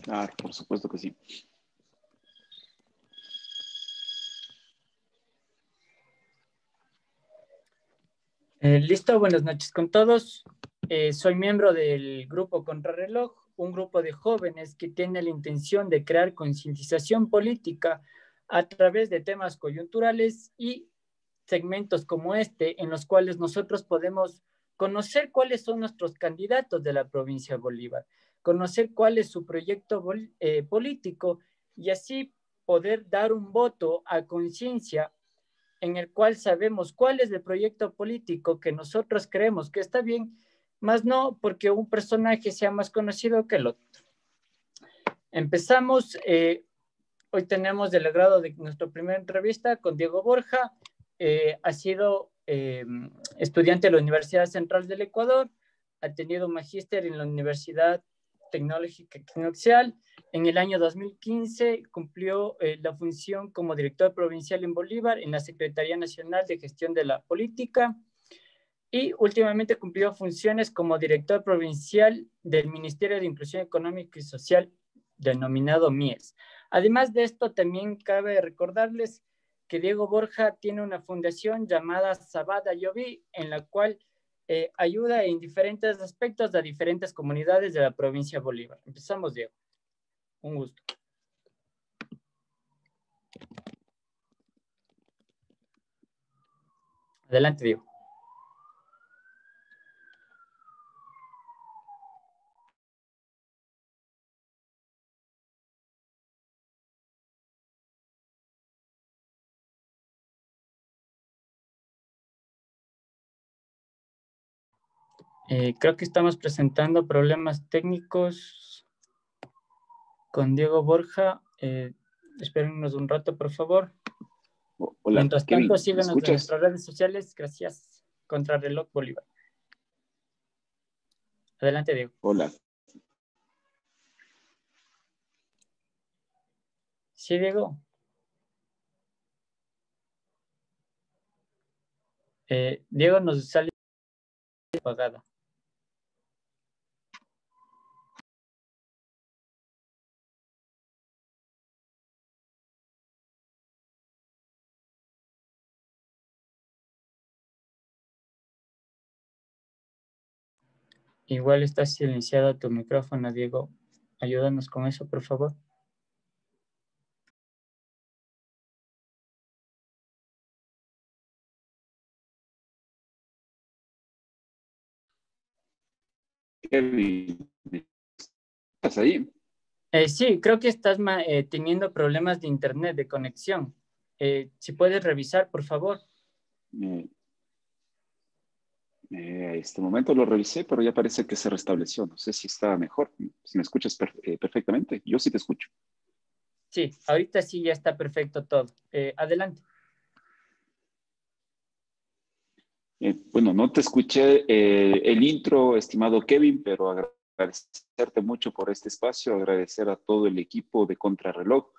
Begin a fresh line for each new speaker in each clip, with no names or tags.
Claro, por supuesto que sí.
Listo, buenas noches con todos. Soy miembro del grupo Contrarreloj, un grupo de jóvenes que tiene la intención de crear concientización política a través de temas coyunturales y segmentos como este, en los cuales nosotros podemos conocer cuáles son nuestros candidatos de la provincia de Bolívar, conocer cuál es su proyecto político y así poder dar un voto a conciencia en el cual sabemos cuál es el proyecto político que nosotros creemos que está bien, más no porque un personaje sea más conocido que el otro. Empezamos, hoy tenemos el agrado de nuestra primera entrevista con Diego Borja. Ha sido estudiante de la Universidad Central del Ecuador, ha tenido un magíster en la Universidad Tecnológica Equinoccial. En el año 2015 cumplió la función como director provincial en Bolívar en la Secretaría Nacional de Gestión de la Política y últimamente cumplió funciones como director provincial del Ministerio de Inclusión Económica y Social, denominado MIES. Además de esto, también cabe recordarles que Diego Borja tiene una fundación llamada Sabada Yovi, en la cual ayuda en diferentes aspectos a diferentes comunidades de la provincia de Bolívar. Empezamos, Diego. Un gusto. Adelante, Diego. Creo que estamos presentando problemas técnicos con Diego Borja. Espérennos un rato, por favor.
Hola,
Mientras tanto,
Kevin, ¿me
síganos en
escuchas?
nuestras redes sociales. Gracias. Contrarreloj Bolívar. Adelante, Diego.
Hola.
Sí, Diego. Diego nos sale apagada. Igual está silenciado tu micrófono, Diego. Ayúdanos con eso, por favor.
Kevin, ¿estás ahí?
Sí, creo que estás teniendo problemas de internet, de conexión. Si puedes revisar, por favor.
Este momento lo revisé, pero ya parece que se restableció. No sé si está mejor. Si me escuchas perfectamente, yo sí te escucho.
Sí, ahorita sí ya está perfecto todo. Adelante.
Bueno, no te escuché el intro, estimado Kevin, pero agradecerte mucho por este espacio, agradecer a todo el equipo de Contrarreloj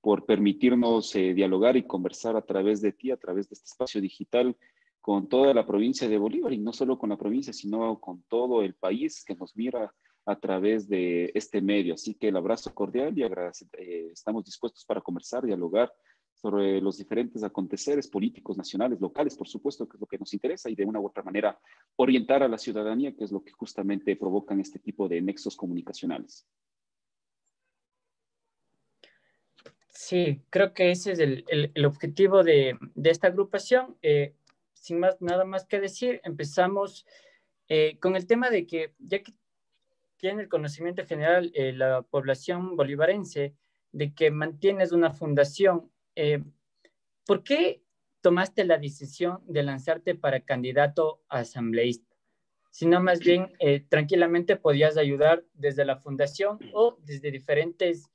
por permitirnos dialogar y conversar a través de ti, a través de este espacio digital con toda la provincia de Bolívar y no solo con la provincia, sino con todo el país que nos mira a través de este medio. Así que el abrazo cordial y estamos dispuestos para conversar, dialogar sobre los diferentes aconteceres políticos, nacionales, locales, por supuesto, que es lo que nos interesa, y de una u otra manera orientar a la ciudadanía, que es lo que justamente provocan este tipo de nexos comunicacionales.
Sí, creo que ese es el objetivo de esta agrupación. Sin más, nada más que decir, empezamos con el tema de que, ya que tiene el conocimiento general la población bolivarense, de que mantienes una fundación, ¿por qué tomaste la decisión de lanzarte para candidato a asambleísta? Sino más bien tranquilamente podías ayudar desde la fundación o desde diferentes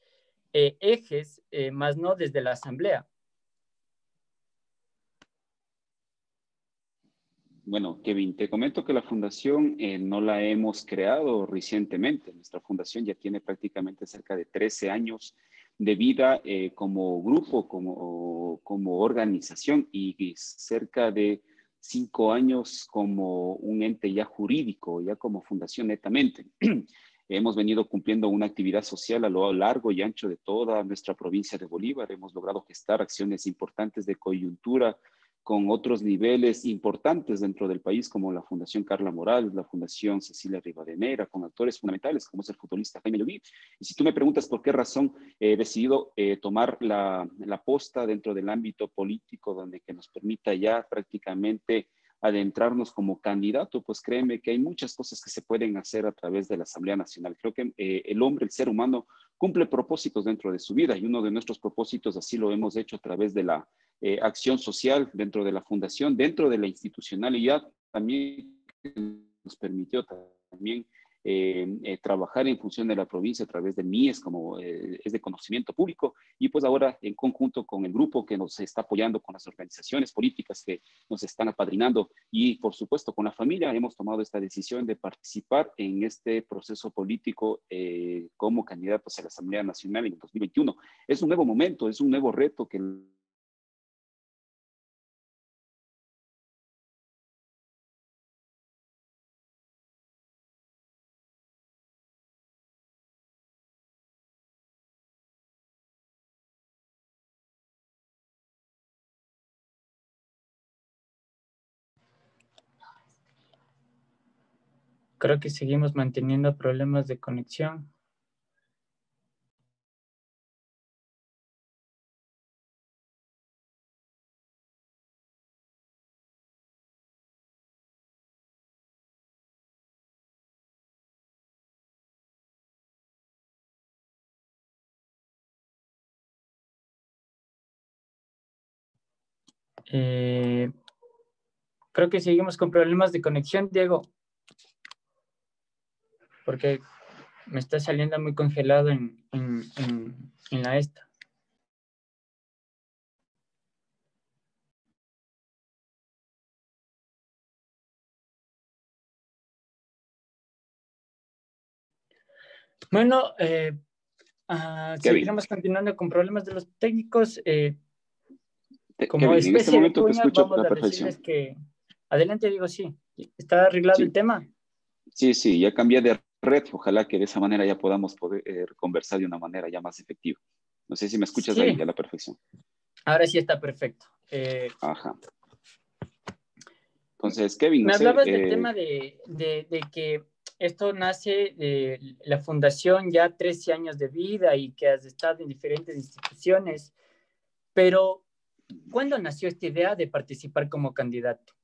ejes, más no desde la asamblea.
Bueno, Kevin, te comento que la fundación no la hemos creado recientemente. Nuestra fundación ya tiene prácticamente cerca de 13 años de vida como grupo, como organización y cerca de 5 años como un ente ya jurídico, ya como fundación netamente. Hemos venido cumpliendo una actividad social a lo largo y ancho de toda nuestra provincia de Bolívar. Hemos logrado gestar acciones importantes de coyuntura con otros niveles importantes dentro del país, como la Fundación Carla Morales, la Fundación Cecilia Rivadeneira, con actores fundamentales, como es el futbolista Jaime Llobí. Y si tú me preguntas por qué razón he decidido tomar la posta dentro del ámbito político, donde que nos permita ya prácticamente adentrarnos como candidato, pues créeme que hay muchas cosas que se pueden hacer a través de la Asamblea Nacional. Creo que el hombre, el ser humano, cumple propósitos dentro de su vida y uno de nuestros propósitos así lo hemos hecho a través de la acción social dentro de la fundación, dentro de la institucionalidad también nos permitió también trabajar en función de la provincia a través del MIES, como es de conocimiento público, y pues ahora en conjunto con el grupo que nos está apoyando, con las organizaciones políticas que nos están apadrinando y por supuesto con la familia, hemos tomado esta decisión de participar en este proceso político como candidatos a la Asamblea Nacional en el 2021. Es un nuevo momento, es un nuevo reto que
Creo que seguimos manteniendo problemas de conexión. Eh, Creo que seguimos con problemas de conexión, Diego, porque me está saliendo muy congelado en la esta. Bueno,
Kevin,
seguiremos continuando con problemas de los técnicos. Como
Kevin, en este
especie de
momento te
cuña,
escucho a
vamos
la
a decirles
perfección.
que, adelante, digo, sí, está arreglado el
Sí,
tema.
sí, sí, ya cambié de red. Ojalá que de esa manera ya podamos poder conversar de una manera ya más efectiva. No sé si me escuchas
Sí,
ahí a la perfección.
ahora sí está perfecto.
Ajá. Entonces, Kevin, no
Me
sé,
hablabas del tema de que esto nace de la fundación, ya 13 años de vida y que has estado en diferentes instituciones, pero ¿cuándo nació esta idea de participar como candidato?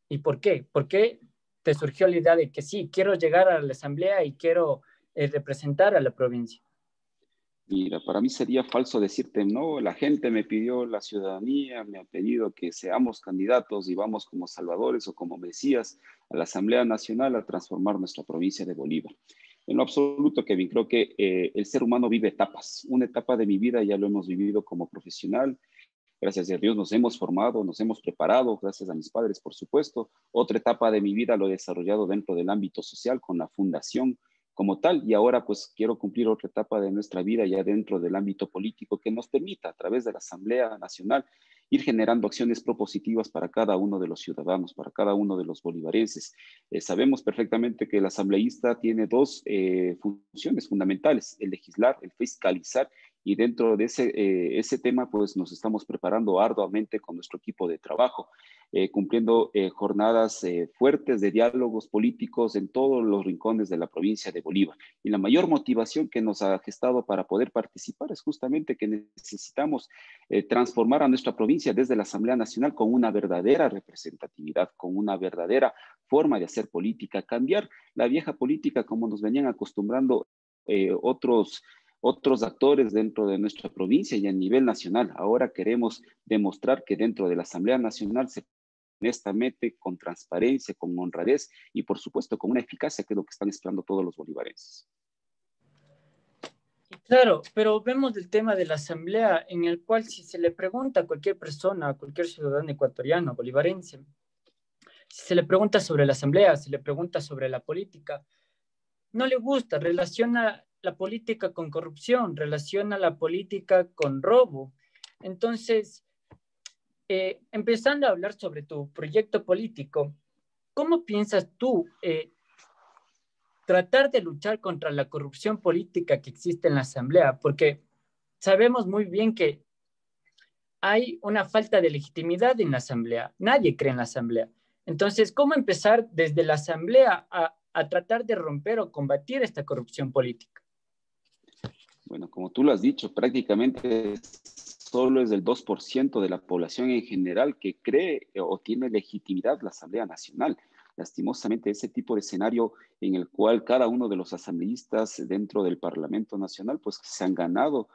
¿Y por qué? ¿Por qué te surgió la idea de que sí, quiero llegar a la asamblea y quiero representar a la provincia?
mira, para mí sería falso decirte, no, la gente me pidió, la ciudadanía me ha pedido que seamos candidatos y vamos como salvadores o como mesías a la Asamblea Nacional a transformar nuestra provincia de Bolívar. En lo absoluto, Kevin, creo que el ser humano vive etapas. Una etapa de mi vida ya lo hemos vivido como profesional. Gracias a Dios nos hemos formado, nos hemos preparado, gracias a mis padres, por supuesto. Otra etapa de mi vida lo he desarrollado dentro del ámbito social con la fundación como tal y ahora pues quiero cumplir otra etapa de nuestra vida ya dentro del ámbito político que nos permita a través de la Asamblea Nacional ir generando acciones propositivas para cada uno de los ciudadanos, para cada uno de los bolivarenses. Sabemos perfectamente que el asambleísta tiene dos funciones fundamentales, el legislar, el fiscalizar y dentro de ese tema, pues nos estamos preparando arduamente con nuestro equipo de trabajo, cumpliendo jornadas fuertes de diálogos políticos en todos los rincones de la provincia de Bolívar. Y la mayor motivación que nos ha gestado para poder participar es justamente que necesitamos transformar a nuestra provincia desde la Asamblea Nacional con una verdadera representatividad, con una verdadera forma de hacer política, cambiar la vieja política como nos venían acostumbrando otros actores dentro de nuestra provincia y a nivel nacional. Ahora queremos demostrar que dentro de la Asamblea Nacional se honestamente, con transparencia, con honradez y por supuesto con una eficacia que es lo que están esperando todos los bolivarenses.
Claro, pero vemos el tema de la asamblea en el cual si se le pregunta a cualquier persona, a cualquier ciudadano ecuatoriano, bolivarense, si se le pregunta sobre la asamblea, se le pregunta sobre la política, no le gusta, relaciona la política con corrupción, relaciona la política con robo. Entonces, empezando a hablar sobre tu proyecto político, ¿cómo piensas tú tratar de luchar contra la corrupción política que existe en la Asamblea, porque sabemos muy bien que hay una falta de legitimidad en la Asamblea. Nadie cree en la Asamblea. Entonces, ¿cómo empezar desde la Asamblea a tratar de romper o combatir esta corrupción política?
Bueno, como tú lo has dicho, prácticamente solo es el 2% de la población en general que cree o tiene legitimidad la Asamblea Nacional. Lastimosamente, ese tipo de escenario en el cual cada uno de los asambleístas dentro del Parlamento Nacional, pues se han ganado,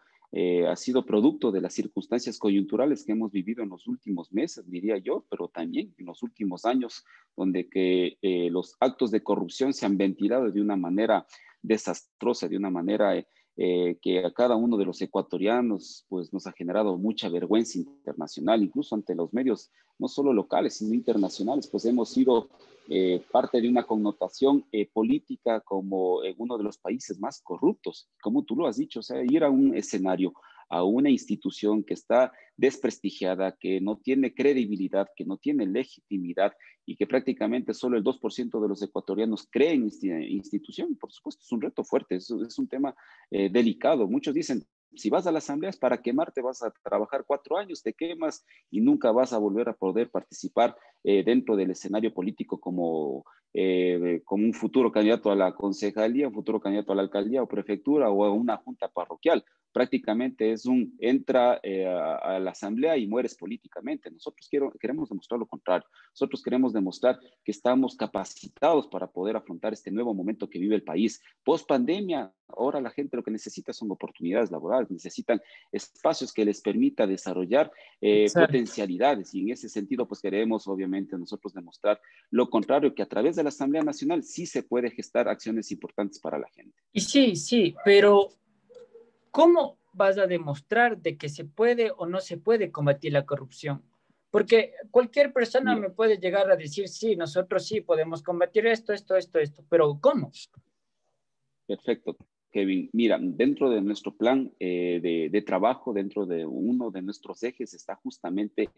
ha sido producto de las circunstancias coyunturales que hemos vivido en los últimos meses, diría yo, pero también en los últimos años, donde que los actos de corrupción se han ventilado de una manera desastrosa, de una manera que a cada uno de los ecuatorianos pues nos ha generado mucha vergüenza internacional, incluso ante los medios, no solo locales, sino internacionales, pues hemos sido parte de una connotación política como uno de los países más corruptos, como tú lo has dicho, o sea, ir a un escenario, a una institución que está desprestigiada, que no tiene credibilidad, que no tiene legitimidad y que prácticamente solo el 2% de los ecuatorianos creen en esta institución. Por supuesto, es un reto fuerte, es un tema delicado. Muchos dicen, si vas a la asamblea es para quemarte, vas a trabajar 4 años, te quemas y nunca vas a volver a poder participar dentro del escenario político como un futuro candidato a la concejalía, un futuro candidato a la alcaldía o prefectura o a una junta parroquial. Prácticamente es entra a la asamblea y mueres políticamente. Nosotros queremos demostrar lo contrario. Nosotros queremos demostrar que estamos capacitados para poder afrontar este nuevo momento que vive el país. Post pandemia, ahora la gente lo que necesita son oportunidades laborales, necesitan espacios que les permita desarrollar potencialidades, y en ese sentido pues queremos obviamente nosotros demostrar lo contrario, que a través de la Asamblea Nacional sí se puede gestar acciones importantes para la gente.
Y sí, sí, pero ¿cómo vas a demostrar de que se puede o no se puede combatir la corrupción? Porque cualquier persona
Mira,
me puede llegar a decir, sí, nosotros sí podemos combatir esto, pero ¿cómo?
perfecto, Kevin. Mira, dentro de nuestro plan de trabajo, dentro de uno de nuestros ejes está justamente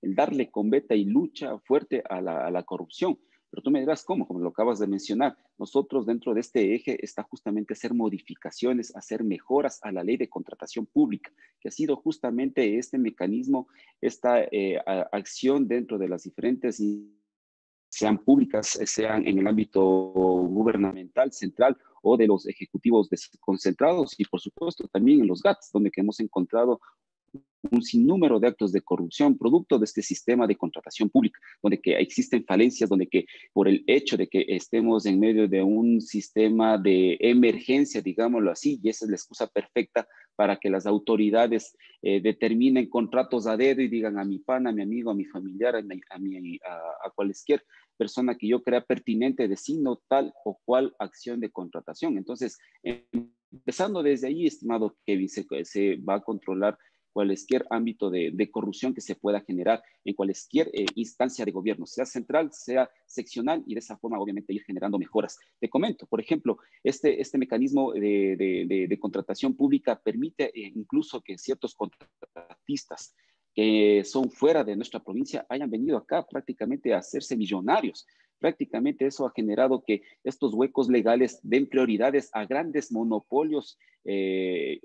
el darle combate y lucha fuerte a la corrupción. Pero tú me dirás, ¿cómo? Como lo acabas de mencionar, nosotros dentro de este eje está justamente hacer modificaciones, hacer mejoras a la ley de contratación pública, que ha sido justamente este mecanismo, esta acción dentro de las diferentes, sean públicas, sean en el ámbito gubernamental, central o de los ejecutivos desconcentrados y por supuesto también en los GATS, donde que hemos encontrado un sinnúmero de actos de corrupción producto de este sistema de contratación pública, donde que existen falencias, donde que por el hecho de que estemos en medio de un sistema de emergencia, digámoslo así, y esa es la excusa perfecta para que las autoridades determinen contratos a dedo y digan a mi pana, a mi amigo, a mi familiar, a cualquier persona que yo crea pertinente, designo tal o cual acción de contratación. Entonces, empezando desde ahí, estimado Kevin, se va a controlar cualquier ámbito de corrupción que se pueda generar en cualquier instancia de gobierno, sea central, sea seccional, y de esa forma obviamente ir generando mejoras. Te comento, por ejemplo, este mecanismo de contratación pública permite incluso que ciertos contratistas que son fuera de nuestra provincia hayan venido acá prácticamente a hacerse millonarios. Prácticamente eso ha generado que estos huecos legales den prioridades a grandes monopolios de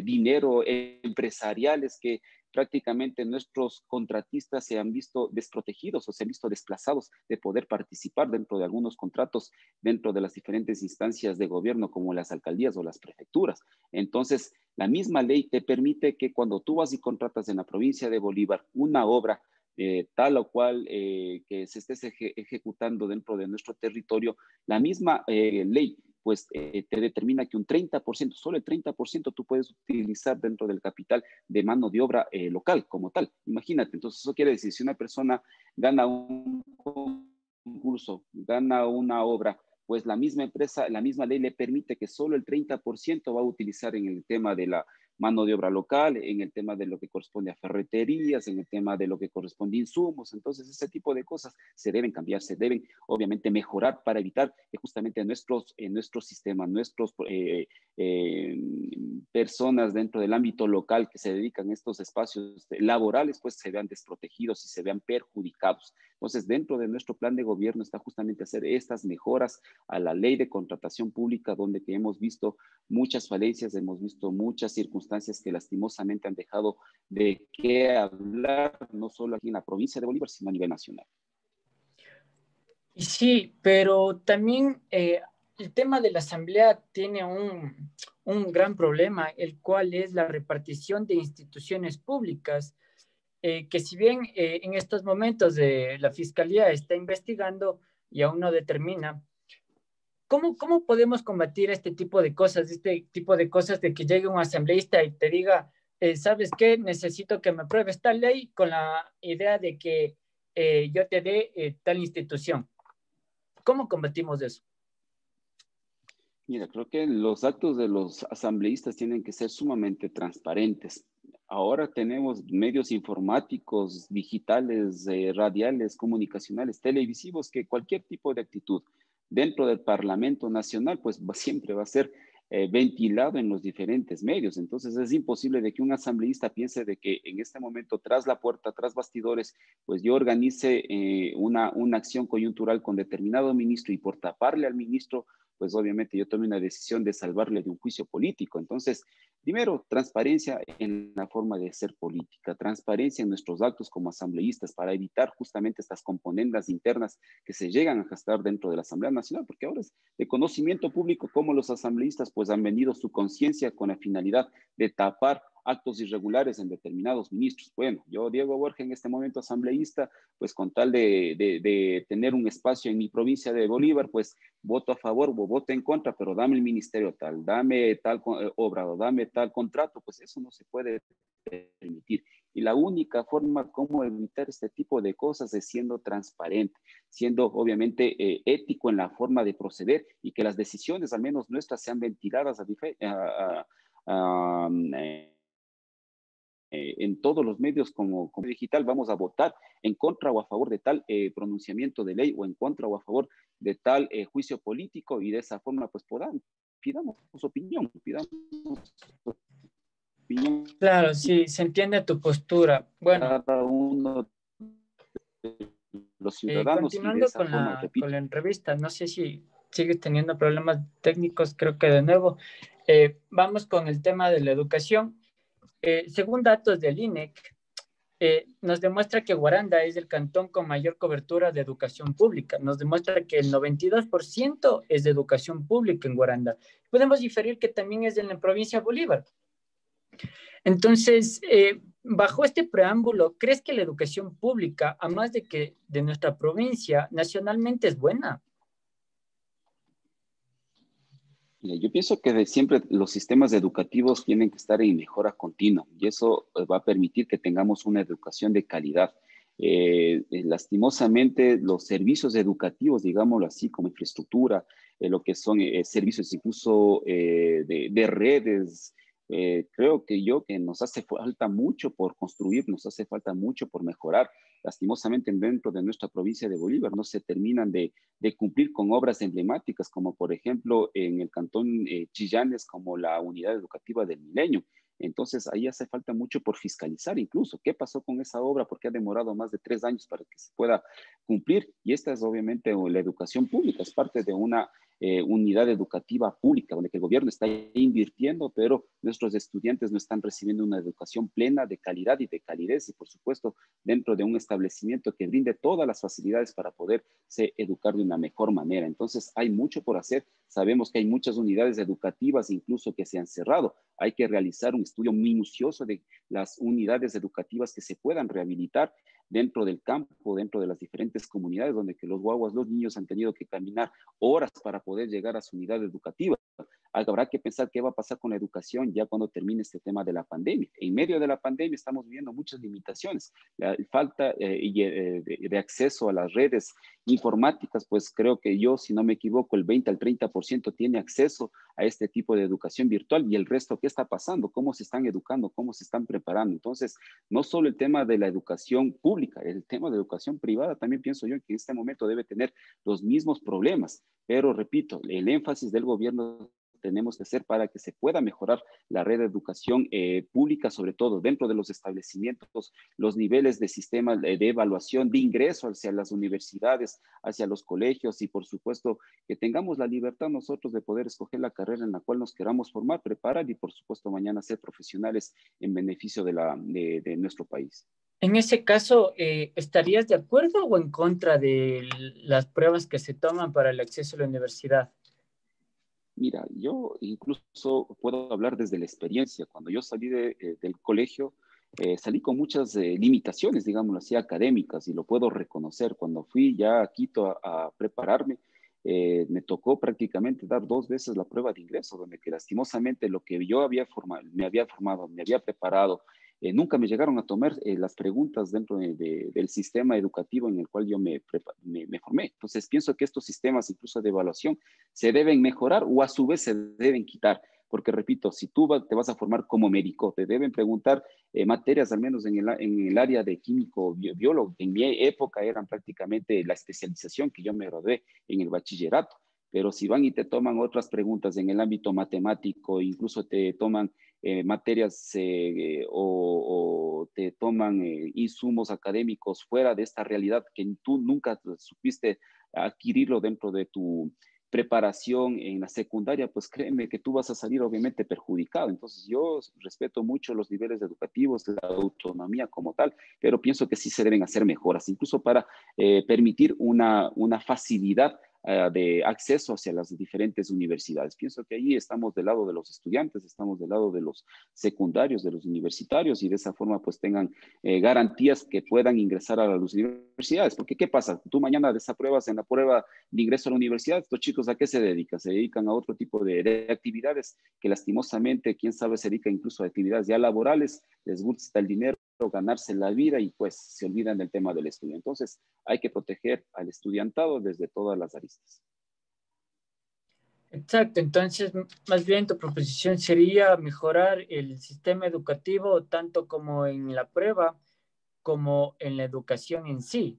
dinero empresariales que prácticamente nuestros contratistas se han visto desprotegidos o se han visto desplazados de poder participar dentro de algunos contratos dentro de las diferentes instancias de gobierno como las alcaldías o las prefecturas. Entonces, la misma ley te permite que cuando tú vas y contratas en la provincia de Bolívar una obra tal o cual que se esté ejecutando dentro de nuestro territorio, la misma ley pues te determina que un 30%, solo el 30% tú puedes utilizar dentro del capital de mano de obra local como tal. Imagínate, entonces eso quiere decir, si una persona gana un concurso, gana una obra, pues la misma empresa, la misma ley le permite que solo el 30% va a utilizar en el tema de la mano de obra local, en el tema de lo que corresponde a ferreterías, en el tema de lo que corresponde a insumos. Entonces, ese tipo de cosas se deben cambiar, se deben obviamente mejorar para evitar que justamente en nuestro sistema, personas dentro del ámbito local que se dedican a estos espacios laborales, pues se vean desprotegidos y se vean perjudicados. Entonces, dentro de nuestro plan de gobierno está justamente hacer estas mejoras a la ley de contratación pública, donde que hemos visto muchas falencias, hemos visto muchas circunstancias que lastimosamente han dejado de qué hablar, no solo aquí en la provincia de Bolívar, sino a nivel nacional.
Y sí, pero también el tema de la asamblea tiene un gran problema, el cual es la repartición de instituciones públicas, que si bien en estos momentos la fiscalía está investigando y aún no determina, ¿cómo podemos combatir este tipo de cosas de que llegue un asambleísta y te diga, ¿sabes qué? Necesito que me apruebes tal ley con la idea de que yo te dé tal institución. ¿Cómo combatimos eso?
Mira, creo que los actos de los asambleístas tienen que ser sumamente transparentes. Ahora tenemos medios informáticos, digitales, radiales, comunicacionales, televisivos, que cualquier tipo de actitud dentro del Parlamento Nacional, pues siempre va a ser ventilado en los diferentes medios. Entonces es imposible de que un asambleísta piense de que en este momento, tras la puerta, tras bastidores, pues yo organice una acción coyuntural con determinado ministro y por taparle al ministro, pues obviamente yo tomé una decisión de salvarle de un juicio político. Entonces, primero, transparencia en la forma de hacer política, transparencia en nuestros actos como asambleístas para evitar justamente estas componendas internas que se llegan a gestar dentro de la Asamblea Nacional, porque ahora es de conocimiento público cómo los asambleístas pues han vendido su conciencia con la finalidad de tapar actos irregulares en determinados ministros. Bueno, yo, Diego Borja, en este momento asambleísta, pues con tal de tener un espacio en mi provincia de Bolívar, pues voto a favor o voto en contra, pero dame el ministerio tal, dame tal obra o dame tal contrato, pues eso no se puede permitir. Y la única forma como evitar este tipo de cosas es siendo transparente, siendo obviamente ético en la forma de proceder y que las decisiones, al menos nuestras, sean ventiladas en todos los medios como digital. Vamos a votar en contra o a favor de tal pronunciamiento de ley o en contra o a favor de tal juicio político y de esa forma pues pidamos opinión.
Claro, sí, se entiende tu postura. Bueno,
Cada uno de los ciudadanos y de
continuando
esa forma,
con
repito.
la entrevista, no sé si sigues teniendo problemas técnicos, creo que de nuevo. Vamos con el tema de la educación. Según datos del INEC, nos demuestra que Guaranda es el cantón con mayor cobertura de educación pública. Nos demuestra que el 92% es de educación pública en Guaranda. Podemos diferir que también es en la provincia de Bolívar. Entonces, bajo este preámbulo, ¿crees que la educación pública, a más de que de nuestra provincia, nacionalmente es buena?
Yo pienso que siempre los sistemas educativos tienen que estar en mejora continua y eso va a permitir que tengamos una educación de calidad. Lastimosamente, los servicios educativos, digámoslo así, como infraestructura, lo que son servicios incluso de redes, creo que nos hace falta mucho por construir, nos hace falta mucho por mejorar. Lastimosamente, dentro de nuestra provincia de Bolívar no se terminan de cumplir con obras emblemáticas, como por ejemplo en el cantón Chillanes, como la unidad educativa del Milenio. Entonces, ahí hace falta mucho por fiscalizar incluso. ¿Qué pasó con esa obra? Porque ha demorado más de 3 años para que se pueda cumplir. Y esta es obviamente la educación pública, es parte de una unidad educativa pública, donde el gobierno está invirtiendo, pero nuestros estudiantes no están recibiendo una educación plena de calidad y de calidez, y por supuesto, dentro de un establecimiento que brinde todas las facilidades para poderse educar de una mejor manera. Entonces, hay mucho por hacer. Sabemos que hay muchas unidades educativas incluso que se han cerrado. Hay que realizar un estudio minucioso de las unidades educativas que se puedan rehabilitar dentro del campo, dentro de las diferentes comunidades donde que los guaguas, los niños han tenido que caminar horas para poder llegar a su unidad educativa. Habrá que pensar qué va a pasar con la educación ya cuando termine este tema de la pandemia. En medio de la pandemia estamos viendo muchas limitaciones. La falta de acceso a las redes informáticas, pues creo que yo, si no me equivoco, el 20 al 30% tiene acceso a este tipo de educación virtual y el resto, ¿qué está pasando? ¿Cómo se están educando? ¿Cómo se están preparando? Entonces, no solo el tema de la educación pública, el tema de educación privada también pienso yo que en este momento debe tener los mismos problemas, pero repito, el énfasis del gobierno tenemos que hacer para que se pueda mejorar la red de educación pública, sobre todo dentro de los establecimientos, los niveles de sistema de evaluación, de ingreso hacia las universidades, hacia los colegios y por supuesto que tengamos la libertad nosotros de poder escoger la carrera en la cual nos queramos formar, preparar y por supuesto mañana ser profesionales en beneficio de nuestro país.
En ese caso, ¿estarías de acuerdo o en contra de las pruebas que se toman para el acceso a la universidad?
Mira, yo incluso puedo hablar desde la experiencia. Cuando yo salí del colegio, salí con muchas limitaciones, digámoslo así, académicas, y lo puedo reconocer. Cuando fui ya a Quito a prepararme, me tocó prácticamente dar 2 veces la prueba de ingreso, donde que lastimosamente lo que yo había me había formado, me había preparado, nunca me llegaron a tomar las preguntas dentro del sistema educativo en el cual yo me formé. Entonces, pienso que estos sistemas, incluso de evaluación, se deben mejorar o a su vez se deben quitar. Porque, repito, si tú te vas a formar como médico, te deben preguntar materias, al menos en el área de químico biólogo. En mi época eran prácticamente la especialización que yo me gradué en el bachillerato. Pero si van y te toman otras preguntas en el ámbito matemático, incluso te toman materias o te toman insumos académicos fuera de esta realidad que tú nunca supiste adquirirlo dentro de tu preparación en la secundaria, pues créeme que tú vas a salir obviamente perjudicado. Entonces yo respeto mucho los niveles educativos, la autonomía como tal, pero pienso que sí se deben hacer mejoras, incluso para permitir una facilidad de acceso hacia las diferentes universidades. Pienso que ahí estamos del lado de los estudiantes, estamos del lado de los secundarios, de los universitarios, y de esa forma pues tengan garantías que puedan ingresar a las universidades. Porque ¿qué pasa? Tú mañana desapruebas en la prueba de ingreso a la universidad, estos chicos ¿a qué se dedican? Se dedican a otro tipo de actividades que lastimosamente, quién sabe, se dedican incluso a actividades ya laborales, les gusta el dinero, ganarse la vida y pues se olvidan del tema del estudio. Entonces hay que proteger al estudiantado desde todas las aristas.
Exacto, entonces más bien tu proposición sería mejorar el sistema educativo tanto como en la prueba como en la educación en sí.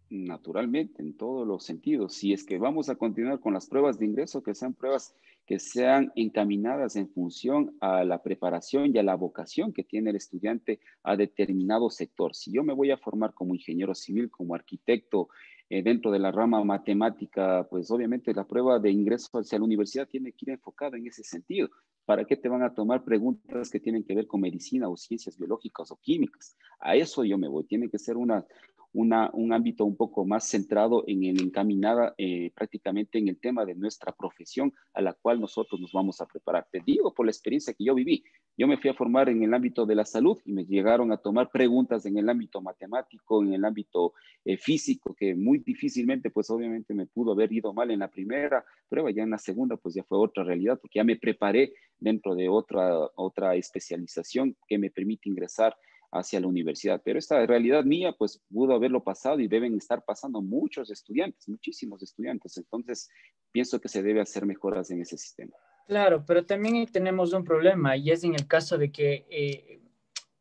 Naturalmente, en todos los sentidos. Si es que vamos a continuar con las pruebas de ingreso, que sean pruebas que sean encaminadas en función a la preparación y a la vocación que tiene el estudiante a determinado sector. Si yo me voy a formar como ingeniero civil, como arquitecto, dentro de la rama matemática, pues obviamente la prueba de ingreso hacia la universidad tiene que ir enfocada en ese sentido. ¿Para qué te van a tomar preguntas que tienen que ver con medicina o ciencias biológicas o químicas? A eso yo me voy. Tiene que ser un ámbito un poco más centrado en el encaminada prácticamente en el tema de nuestra profesión a la cual nosotros nos vamos a preparar. Te digo por la experiencia que yo viví. Yo me fui a formar en el ámbito de la salud y me llegaron a tomar preguntas en el ámbito matemático, en el ámbito físico, que muy difícilmente, pues obviamente me pudo haber ido mal en la primera prueba, ya en la segunda, pues ya fue otra realidad, porque ya me preparé dentro de otra especialización que me permite ingresar hacia la universidad. Pero esta realidad mía, pues pudo haberlo pasado y deben estar pasando muchos estudiantes, muchísimos estudiantes. Entonces, pienso que se debe hacer mejoras en ese sistema.
Claro, pero también tenemos un problema y es en el caso de que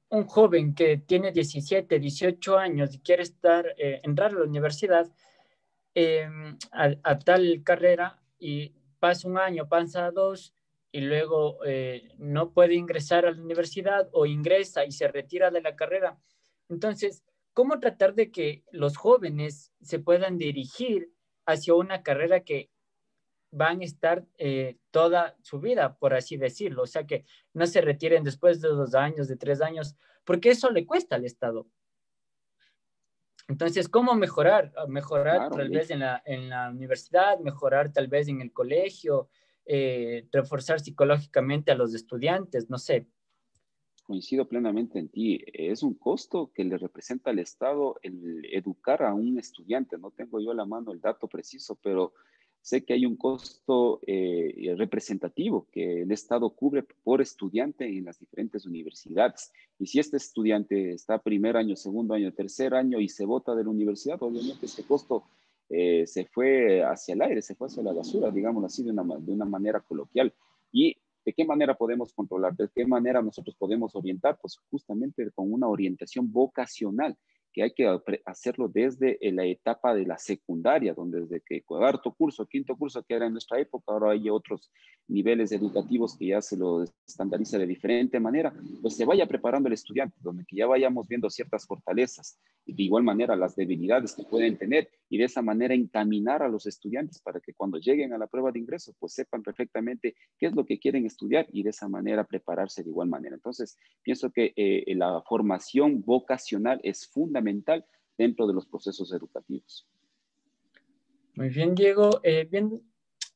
un joven que tiene 17, 18 años y quiere entrar a la universidad eh, a tal carrera y pasa un año, pasa dos y luego no puede ingresar a la universidad o ingresa y se retira de la carrera. Entonces, ¿cómo tratar de que los jóvenes se puedan dirigir hacia una carrera que van a estar toda su vida, por así decirlo? O sea, que no se retiren después de 2 años, de 3 años, porque eso le cuesta al Estado. Entonces, ¿cómo mejorar? Mejorar
Claro,
tal vez en la universidad, mejorar tal vez en el colegio, reforzar psicológicamente a los estudiantes, no sé.
coincido plenamente en ti. Es un costo que le representa al Estado el educar a un estudiante. No tengo yo a la mano el dato preciso, pero sé que hay un costo representativo que el Estado cubre por estudiante en las diferentes universidades. Y si este estudiante está primer año, segundo año, tercer año y se bota de la universidad, obviamente este costo se fue hacia el aire, se fue hacia la basura, digámoslo así, de una manera coloquial. Y ¿de qué manera podemos controlar? ¿De qué manera nosotros podemos orientar? Pues justamente con una orientación vocacional que hay que hacerlo desde la etapa de la secundaria, donde desde que cuarto curso, quinto curso, que era en nuestra época, ahora hay otros niveles educativos que ya se lo estandariza de diferente manera, pues se vaya preparando el estudiante, donde que ya vayamos viendo ciertas fortalezas y de igual manera las debilidades que pueden tener y de esa manera encaminar a los estudiantes para que cuando lleguen a la prueba de ingreso pues sepan perfectamente qué es lo que quieren estudiar y de esa manera prepararse de igual manera. Entonces, pienso que la formación vocacional es fundamental dentro de los procesos educativos.
Muy bien, Diego.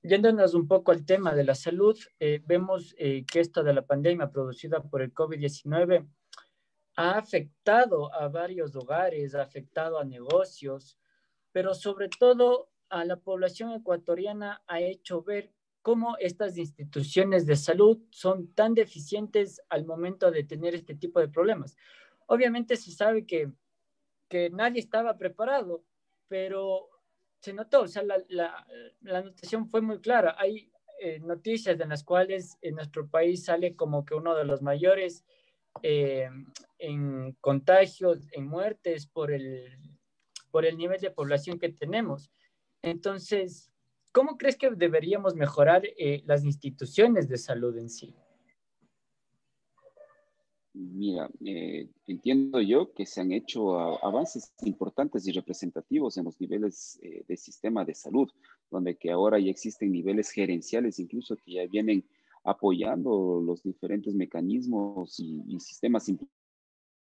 Yéndonos un poco al tema de la salud, vemos que esto de la pandemia producida por el COVID-19 ha afectado a varios hogares, ha afectado a negocios, pero sobre todo a la población ecuatoriana ha hecho ver cómo estas instituciones de salud son tan deficientes al momento de tener este tipo de problemas. Obviamente se sabe que nadie estaba preparado, pero se notó, o sea, la notación fue muy clara. Hay noticias en las cuales en nuestro país sale como que uno de los mayores eh, en contagios, en muertes por el nivel de población que tenemos. Entonces, ¿cómo crees que deberíamos mejorar las instituciones de salud en sí?
Mira, entiendo yo que se han hecho avances importantes y representativos en los niveles de sistema de salud, donde que ahora ya existen niveles gerenciales incluso que ya vienen apoyando los diferentes mecanismos y sistemas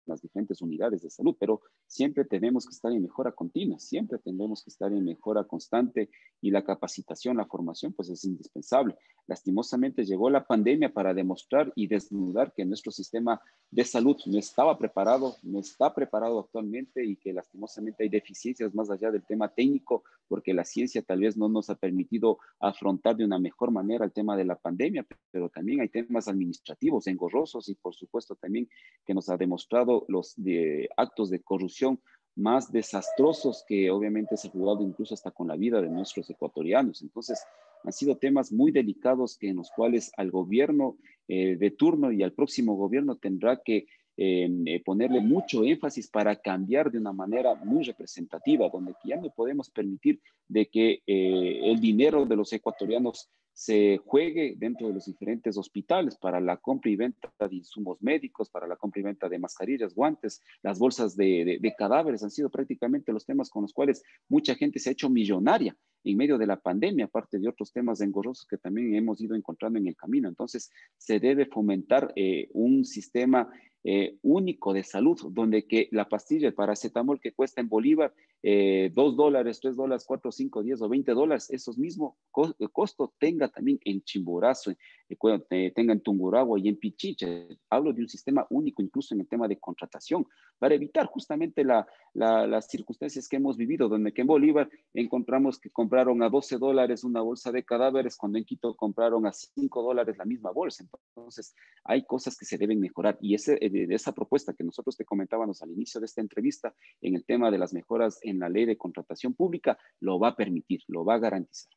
las diferentes unidades de salud, pero siempre tenemos que estar en mejora continua, siempre tenemos que estar en mejora constante y la capacitación, la formación, pues es indispensable. Lastimosamente llegó la pandemia para demostrar y desnudar que nuestro sistema de salud no estaba preparado, no está preparado actualmente y que lastimosamente hay deficiencias más allá del tema técnico, porque la ciencia tal vez no nos ha permitido afrontar de una mejor manera el tema de la pandemia, pero también hay temas administrativos engorrosos y por supuesto también que nos ha demostrado los actos de corrupción más desastrosos que obviamente se ha jugado incluso hasta con la vida de nuestros ecuatorianos. Entonces, han sido temas muy delicados que en los cuales al gobierno de turno y al próximo gobierno tendrá que ponerle mucho énfasis para cambiar de una manera muy representativa, donde ya no podemos permitir de que el dinero de los ecuatorianos se juegue dentro de los diferentes hospitales para la compra y venta de insumos médicos, para la compra y venta de mascarillas, guantes, las bolsas de cadáveres han sido prácticamente los temas con los cuales mucha gente se ha hecho millonaria en medio de la pandemia, aparte de otros temas engorrosos que también hemos ido encontrando en el camino. Entonces, se debe fomentar un sistema único de salud, donde que la pastilla de paracetamol que cuesta en Bolívar $2, $3, $4, $5, $10 o $20, esos mismos costos tenga también en Chimborazo, tenga en Tungurahua y en Pichiche. Hablo de un sistema único, incluso en el tema de contratación, para evitar justamente las circunstancias que hemos vivido, donde que en Bolívar encontramos que compraron a $12 una bolsa de cadáveres, cuando en Quito compraron a $5 la misma bolsa. Entonces, hay cosas que se deben mejorar y esa propuesta que nosotros te comentábamos al inicio de esta entrevista en el tema de las mejoras en la ley de contratación pública lo va a permitir, lo va a garantizar.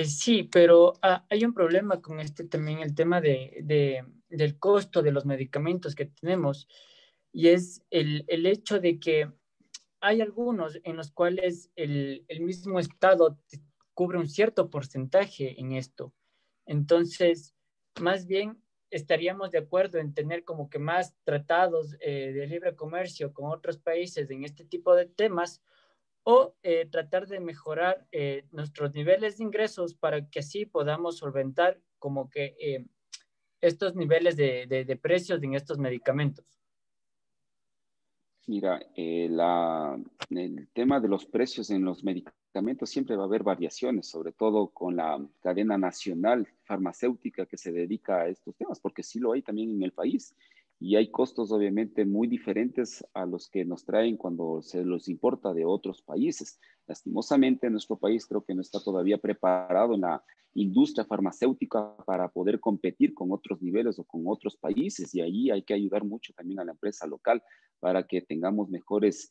Sí, pero hay un problema con este también, el tema del costo de los medicamentos que tenemos, y es el hecho de que hay algunos en los cuales el mismo Estado cubre un cierto porcentaje en esto. Entonces, más bien estaríamos de acuerdo en tener como que más tratados de libre comercio con otros países en este tipo de temas o tratar de mejorar nuestros niveles de ingresos para que así podamos solventar como que estos niveles de precios en estos medicamentos.
Mira, el tema de los precios en los medicamentos siempre va a haber variaciones, sobre todo con la cadena nacional farmacéutica que se dedica a estos temas, porque sí lo hay también en el país y hay costos obviamente muy diferentes a los que nos traen cuando se los importa de otros países. Lastimosamente, nuestro país creo que no está todavía preparado en la industria farmacéutica para poder competir con otros niveles o con otros países y ahí hay que ayudar mucho también a la empresa local para que tengamos mejores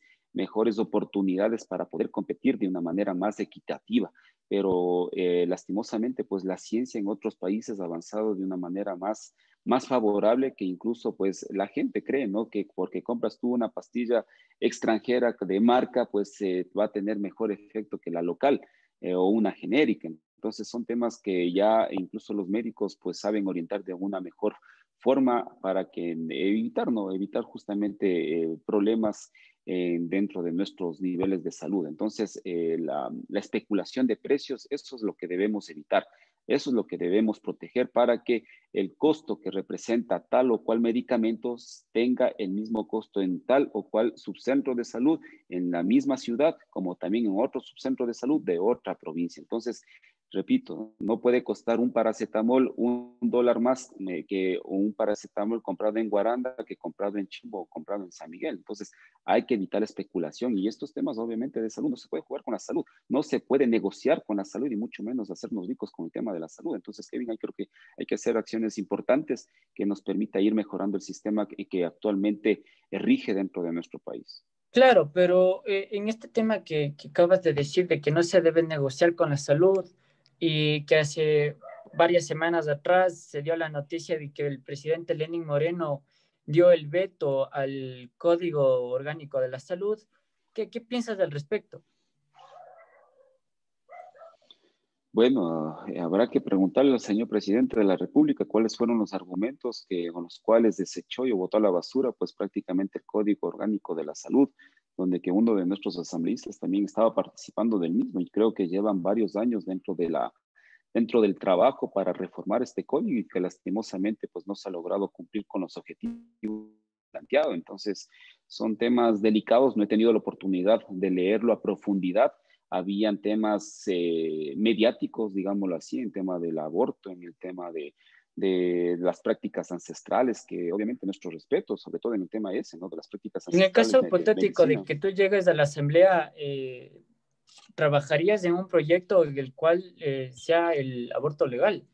oportunidades para poder competir de una manera más equitativa. Pero lastimosamente, pues la ciencia en otros países ha avanzado de una manera más más favorable que incluso pues la gente cree, ¿no? Que porque compras tú una pastilla extranjera de marca, pues va a tener mejor efecto que la local o una genérica. Entonces son temas que ya incluso los médicos pues saben orientar de una mejor forma para que evitar, ¿no? Evitar justamente problemas dentro de nuestros niveles de salud. Entonces, la especulación de precios, eso es lo que debemos evitar. Eso es lo que debemos proteger para que el costo que representa tal o cual medicamento tenga el mismo costo en tal o cual subcentro de salud en la misma ciudad, como también en otro subcentro de salud de otra provincia. Entonces, repito, no puede costar un paracetamol $1 más que un paracetamol comprado en Guaranda que comprado en Chimbo o comprado en San Miguel. Entonces, hay que evitar especulación y estos temas obviamente de salud no se puede jugar con la salud, no se puede negociar con la salud y mucho menos hacernos ricos con el tema de la salud. Entonces, Kevin, creo que hay que hacer acciones importantes que nos permita ir mejorando el sistema que actualmente rige dentro de nuestro país.
Claro, pero en este tema que acabas de decir de que no se debe negociar con la salud y que hace varias semanas atrás se dio la noticia de que el presidente Lenín Moreno dio el veto al Código Orgánico de la Salud, ¿qué piensas al respecto?
Bueno, habrá que preguntarle al señor presidente de la República cuáles fueron los argumentos con los cuales desechó y votó a la basura, pues prácticamente el Código Orgánico de la Salud, donde que uno de nuestros asambleístas también estaba participando del mismo y creo que llevan varios años dentro del trabajo para reformar este código y que lastimosamente pues no se ha logrado cumplir con los objetivos planteados. Entonces, son temas delicados, no he tenido la oportunidad de leerlo a profundidad. Habían temas mediáticos, digámoslo así, en tema del aborto, en el tema de las prácticas ancestrales, que obviamente nuestro respeto, sobre todo en el tema ese, ¿no? De las prácticas
En el
ancestrales
caso
de
hipotético de
medicina.
que tú llegues a la asamblea, ¿trabajarías en un proyecto en el cual sea el aborto legal?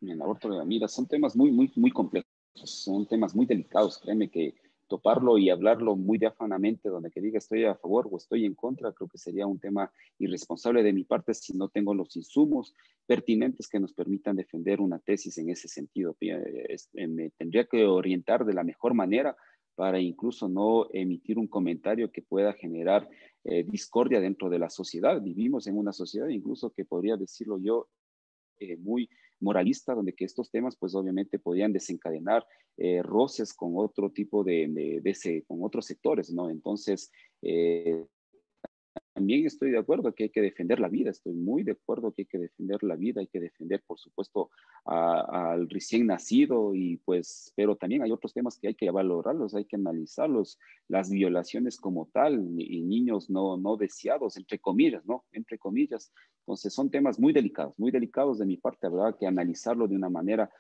En el aborto, mira, son temas muy, muy, muy complejos, son temas muy delicados, créeme que toparlo y hablarlo muy diáfanamente, donde que diga estoy a favor o estoy en contra, creo que sería un tema irresponsable de mi parte si no tengo los insumos pertinentes que nos permitan defender una tesis en ese sentido. Me tendría que orientar de la mejor manera para incluso no emitir un comentario que pueda generar discordia dentro de la sociedad. Vivimos en una sociedad incluso que podría decirlo yo muy moralista, donde que estos temas pues obviamente podían desencadenar roces con otro tipo con otros sectores, ¿no? Entonces, también estoy de acuerdo que hay que defender la vida, estoy muy de acuerdo que hay que defender la vida, hay que defender, por supuesto, al recién nacido y pues, pero también hay otros temas que hay que valorarlos, hay que analizarlos, las violaciones como tal y niños no deseados, entre comillas, ¿no? Entre comillas. Entonces, son temas muy delicados de mi parte, habrá que analizarlo de una manera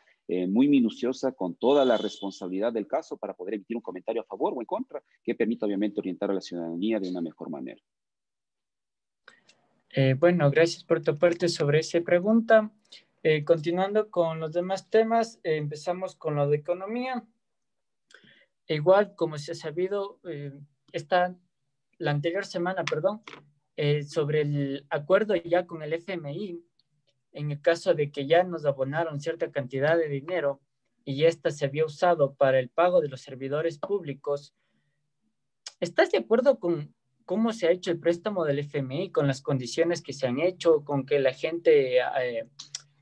muy minuciosa, con toda la responsabilidad del caso para poder emitir un comentario a favor o en contra, que permita obviamente orientar a la ciudadanía de una mejor manera.
Bueno, gracias por tu parte sobre esa pregunta. Continuando con los demás temas, empezamos con lo de economía. Igual, como se ha sabido, la anterior semana, perdón, sobre el acuerdo ya con el FMI, en el caso de que ya nos abonaron cierta cantidad de dinero y esta se había usado para el pago de los servidores públicos, ¿estás de acuerdo con cómo se ha hecho el préstamo del FMI, con las condiciones que se han hecho, con que la gente ha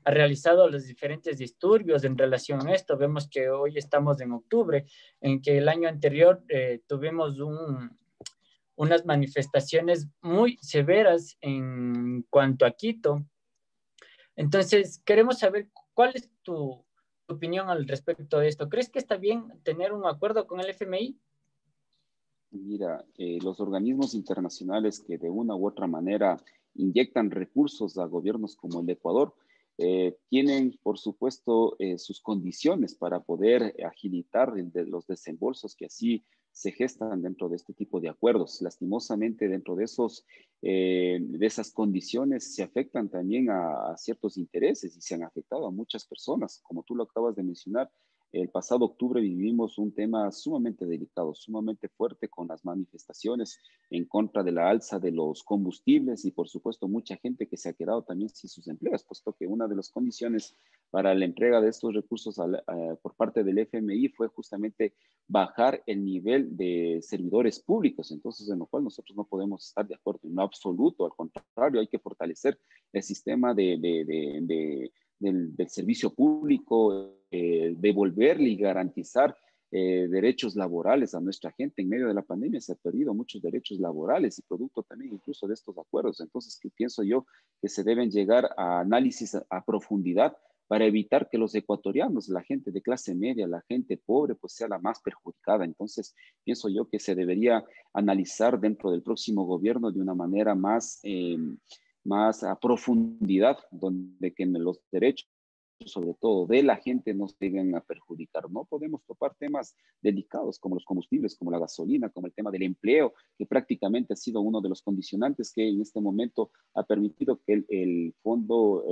realizado los diferentes disturbios en relación a esto? Vemos que hoy estamos en octubre, en que el año anterior tuvimos unas manifestaciones muy severas en cuanto a Quito. Entonces, queremos saber cuál es tu opinión al respecto de esto. ¿Crees que está bien tener un acuerdo con el FMI?
Mira, los organismos internacionales que de una u otra manera inyectan recursos a gobiernos como el de Ecuador, tienen, por supuesto, sus condiciones para poder agilitar los desembolsos que así se gestan dentro de este tipo de acuerdos. Lastimosamente, dentro de esas condiciones se afectan también a ciertos intereses y se han afectado a muchas personas, como tú lo acabas de mencionar. El pasado octubre vivimos un tema sumamente delicado, sumamente fuerte con las manifestaciones en contra de la alza de los combustibles y por supuesto mucha gente que se ha quedado también sin sus empleos, puesto que una de las condiciones para la entrega de estos recursos por parte del FMI fue justamente bajar el nivel de servidores públicos, entonces en lo cual nosotros no podemos estar de acuerdo en lo absoluto, al contrario, hay que fortalecer el sistema del servicio público, devolverle y garantizar derechos laborales a nuestra gente. En medio de la pandemia se han perdido muchos derechos laborales y producto también incluso de estos acuerdos. Entonces, ¿qué pienso yo? Que se deben llegar a análisis a profundidad para evitar que los ecuatorianos, la gente de clase media, la gente pobre, pues sea la más perjudicada. Entonces, pienso yo que se debería analizar dentro del próximo gobierno de una manera más a profundidad, donde que los derechos sobre todo de la gente nos lleguen a perjudicar. No podemos topar temas delicados como los combustibles, como la gasolina, como el tema del empleo, que prácticamente ha sido uno de los condicionantes que en este momento ha permitido que el Fondo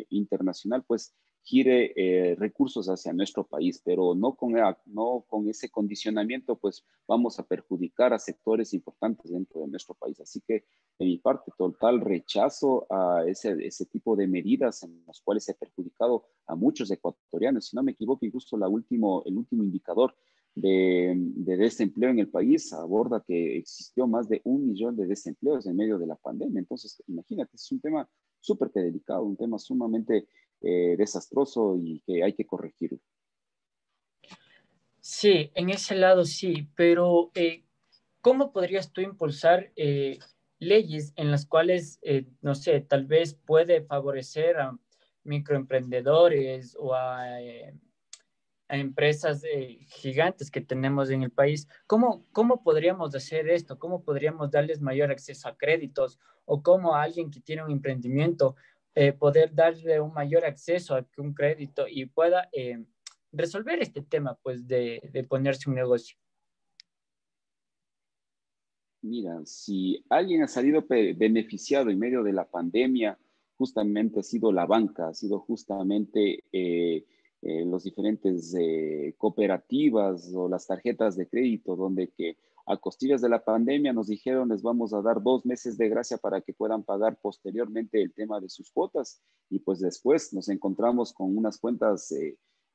Internacional pues gire recursos hacia nuestro país, pero no con ese condicionamiento pues vamos a perjudicar a sectores importantes dentro de nuestro país. Así que de mi parte, total rechazo a ese tipo de medidas en las cuales se ha perjudicado a muchos ecuatorianos. Si no me equivoco, incluso el último indicador de desempleo en el país aborda que existió más de 1 millón de desempleos en medio de la pandemia. Entonces, imagínate, es un tema súper delicado, un tema sumamente desastroso y que hay que corregirlo.
Sí, en ese lado sí, pero ¿cómo podrías tú impulsar leyes en las cuales, no sé, tal vez puede favorecer a microemprendedores o a empresas gigantes que tenemos en el país? ¿Cómo podríamos hacer esto? ¿Cómo podríamos darles mayor acceso a créditos? ¿O cómo a alguien que tiene un emprendimiento poder darle un mayor acceso a un crédito y pueda resolver este tema, pues, de ponerse un negocio?
Mira, si alguien ha salido beneficiado en medio de la pandemia, justamente ha sido la banca, ha sido justamente los diferentes cooperativas o las tarjetas de crédito, donde que a costillas de la pandemia nos dijeron les vamos a dar 2 meses de gracia para que puedan pagar posteriormente el tema de sus cuotas y pues después nos encontramos con unas cuentas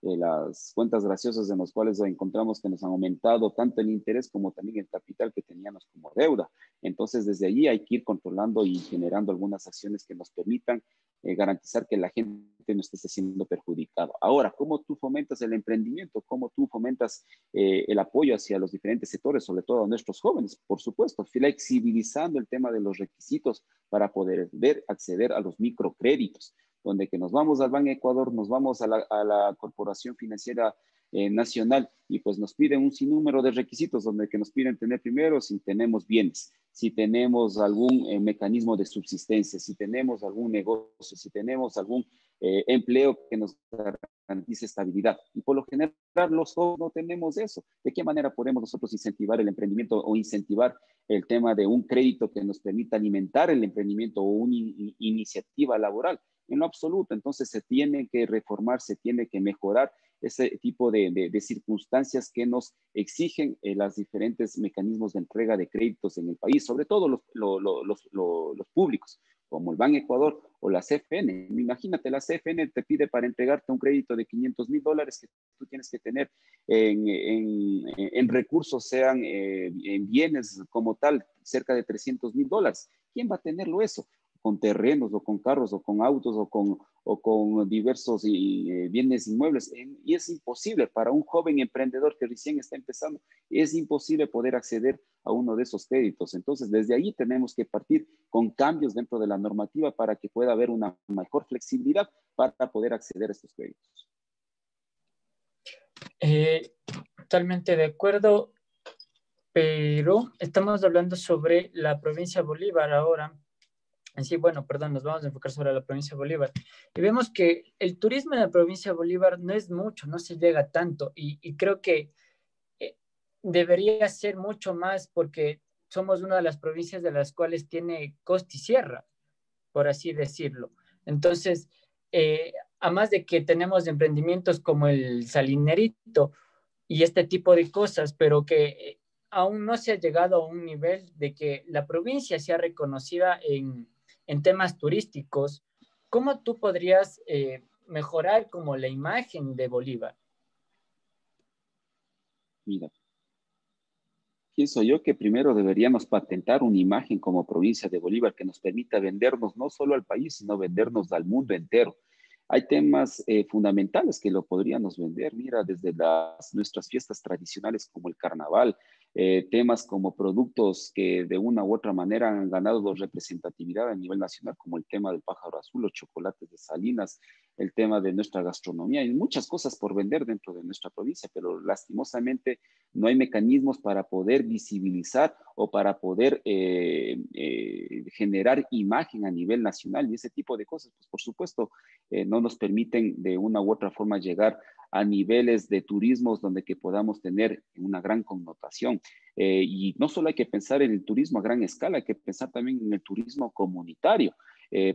las cuentas graciosas en las cuales encontramos que nos han aumentado tanto el interés como también el capital que teníamos como deuda. Entonces, desde allí hay que ir controlando y generando algunas acciones que nos permitan garantizar que la gente no esté siendo perjudicada. Ahora, ¿cómo tú fomentas el emprendimiento? ¿Cómo tú fomentas el apoyo hacia los diferentes sectores, sobre todo a nuestros jóvenes? Por supuesto, flexibilizando el tema de los requisitos para poder acceder a los microcréditos donde que nos vamos al Banco Ecuador, nos vamos a la Corporación Financiera Nacional y pues nos piden un sinnúmero de requisitos donde que nos piden tener primero si tenemos bienes, si tenemos algún mecanismo de subsistencia, si tenemos algún negocio, si tenemos algún empleo que nos garantice estabilidad. Y por lo general los jóvenes no tenemos eso. ¿De qué manera podemos nosotros incentivar el emprendimiento o incentivar el tema de un crédito que nos permita alimentar el emprendimiento o una iniciativa laboral? En lo absoluto. Entonces se tiene que reformar, se tiene que mejorar ese tipo de circunstancias que nos exigen los diferentes mecanismos de entrega de créditos en el país, sobre todo los públicos, como el Banco Ecuador o la CFN. Imagínate, la CFN te pide para entregarte un crédito de $500,000 que tú tienes que tener en recursos, sean en bienes como tal, cerca de $300,000. ¿Quién va a tenerlo eso? Con terrenos o con carros o con autos o con diversos bienes inmuebles. Y es imposible para un joven emprendedor que recién está empezando, es imposible poder acceder a uno de esos créditos. Entonces, desde ahí tenemos que partir con cambios dentro de la normativa para que pueda haber una mejor flexibilidad para poder acceder a estos créditos.
Totalmente de acuerdo, pero estamos hablando sobre la provincia de Bolívar ahora. Sí, bueno, perdón, nos vamos a enfocar sobre la provincia de Bolívar. Y vemos que el turismo en la provincia de Bolívar no es mucho, no se llega tanto. Y creo que debería ser mucho más porque somos una de las provincias de las cuales tiene costa y sierra, por así decirlo. Entonces, además de que tenemos emprendimientos como el Salinerito y este tipo de cosas, pero que aún no se ha llegado a un nivel de que la provincia sea reconocida en temas turísticos. ¿Cómo tú podrías mejorar como la imagen de Bolívar?
Mira, pienso yo que primero deberíamos patentar una imagen como provincia de Bolívar que nos permita vendernos no solo al país, sino vendernos al mundo entero. Hay temas fundamentales que lo podríamos vender, mira, desde nuestras fiestas tradicionales como el carnaval, temas como productos que de una u otra manera han ganado representatividad a nivel nacional, como el tema del pájaro azul, los chocolates de Salinas, el tema de nuestra gastronomía. Hay muchas cosas por vender dentro de nuestra provincia, pero lastimosamente no hay mecanismos para poder visibilizar o para poder generar imagen a nivel nacional y ese tipo de cosas, pues por supuesto no nos permiten de una u otra forma llegar a niveles de turismos donde que podamos tener una gran connotación. Y no solo hay que pensar en el turismo a gran escala, hay que pensar también en el turismo comunitario.